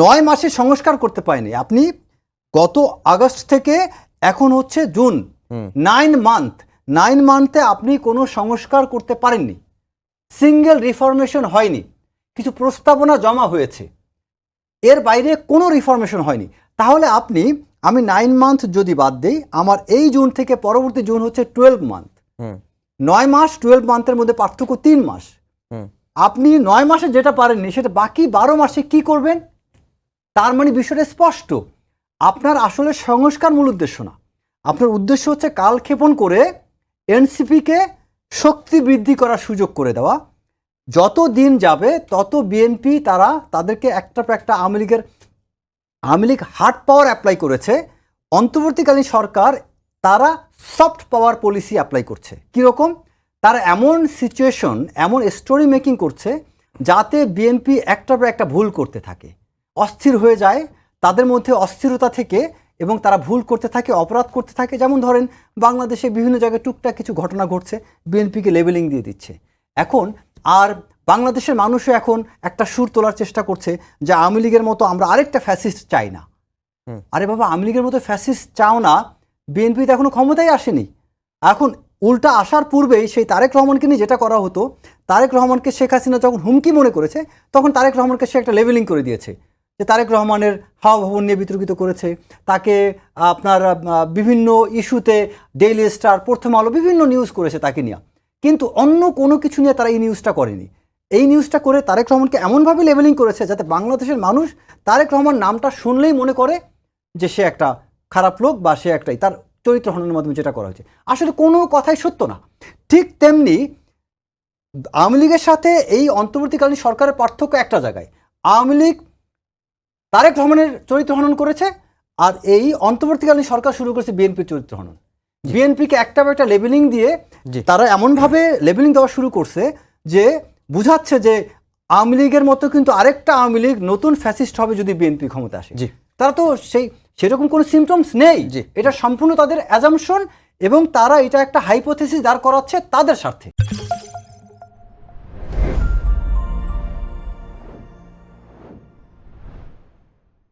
9 মাসে সংস্কার করতে পারেনি। আপনি গত আগস্ট থেকে এখন হচ্ছে জুন, 9 মান্থে আপনি কোনো সংস্কার করতে পারেননি। সিঙ্গেল রিফরমেশন হয়নি, কিছু প্রস্তাবনা জমা হয়েছে, এর বাইরে কোনো রিফরমেশন হয়নি। তাহলে আমি 9 মান্থ যদি বাদ দিই, আমার এই জুন থেকে পরবর্তী জুন হচ্ছে 12 মান্থ। 9 মাস 12 মান্থের মধ্যে পার্থক্য 3 মাস। আপনি 9 মাসে যেটা পারেননি সেটা বাকি 12 মাসে কি করবেন? তার মানে বিষয়টা স্পষ্ট, আপনার আসলে সংস্কার মূল উদ্দেশ্য না। আপনার উদ্দেশ্য হচ্ছে কালক্ষেপণ করে এনসিপিকে শক্তি বৃদ্ধি করার সুযোগ করে দেওয়া। যত দিন যাবে তত বিএনপি তাদেরকে একটা পর একটা আওয়ামী লীগ হার্ড পাওয়ার অ্যাপ্লাই করেছে, অন্তর্বর্তীকালীন সরকার তারা সফট পাওয়ার পলিসি অ্যাপ্লাই করছে। কীরকম? তারা এমন সিচুয়েশন, এমন স্টোরি মেকিং করছে যাতে বিএনপি একটার পর একটা ভুল করতে থাকে, অস্থির হয়ে যায়, তাদের মধ্যে অস্থিরতা থেকে, এবং তারা ভুল করতে থাকে, অপরাধ করতে থাকে। যেমন ধরেন বাংলাদেশে বিভিন্ন জায়গায় টুকটাক কিছু ঘটনা ঘটছে, বিএনপিকে লেবেলিং দিয়ে দিচ্ছে। এখন আর বাংলাদেশের মানুষও এখন একটা সুর তোলার চেষ্টা করছে যে আওয়ামী লীগের মতো আমরা আরেকটা ফ্যাসিস্ট চাই না। আরে বাবা, আওয়ামী লীগের মতো ফ্যাসিস্ট চাও না, বিএনপি তো এখনো ক্ষমতায় আসেনি। এখন উল্টা আসার পূর্বেই সেই তারেক রহমানকে নিয়ে যেটা করা হতো, তারেক রহমানকে শেখ হাসিনা যখন হুমকি মনে করেছে তখন তারেক রহমানকে সে একটা লেভেলিং করে দিয়েছে, যে তারেক রহমানের হাওয়া ভবন নিয়ে বিতর্কিত করেছে, তাকে আপনার বিভিন্ন ইস্যুতে ডেইলি স্টার, প্রথম আলো বিভিন্ন নিউজ করেছে তাকে নিয়ে, কিন্তু অন্য কোনো কিছু নিয়ে তারা এই নিউজটা করেনি। এই নিউজটা করে তারেক রহমানকে এমনভাবে লেভেলিং করেছে যাতে বাংলাদেশের মানুষ তারেক রহমান নামটা শুনলেই মনে করে যে সে একটা খারাপ লোক, বা সে একটাই তার চরিত্র হননের মাধ্যমে যেটা করা হয়েছে আসলে কোনো কথাই সত্য না। ঠিক তেমনি আওয়ামী লীগের সাথে এই অন্তর্বর্তীকালীন সরকারের পার্থক্য একটা জায়গায়, আওয়ামী লীগ তারেক রহমানের চরিত্র হনন করেছে, আর এই অন্তর্বর্তীকালীন সরকার শুরু করেছে বিএনপির চরিত্র হনন। বিএনপিকে একটা লেবেলিং দিয়ে তারা এমনভাবে লেবেলিং দেওয়া শুরু করছে যে বুঝাচ্ছে যে আওয়ামী লীগের মতো কিন্তু আরেকটা আওয়ামী লীগ নতুন ফ্যাসিস্ট হবে যদি বিএনপি ক্ষমতা আসে। তারা তো সেরকম কোনো সিমটমস নেই, এটা সম্পূর্ণ তাদের অ্যাজাম্পশন, এবং তারা এটা একটা হাইপোথেসিস দাঁড় করাচ্ছে তাদের স্বার্থে।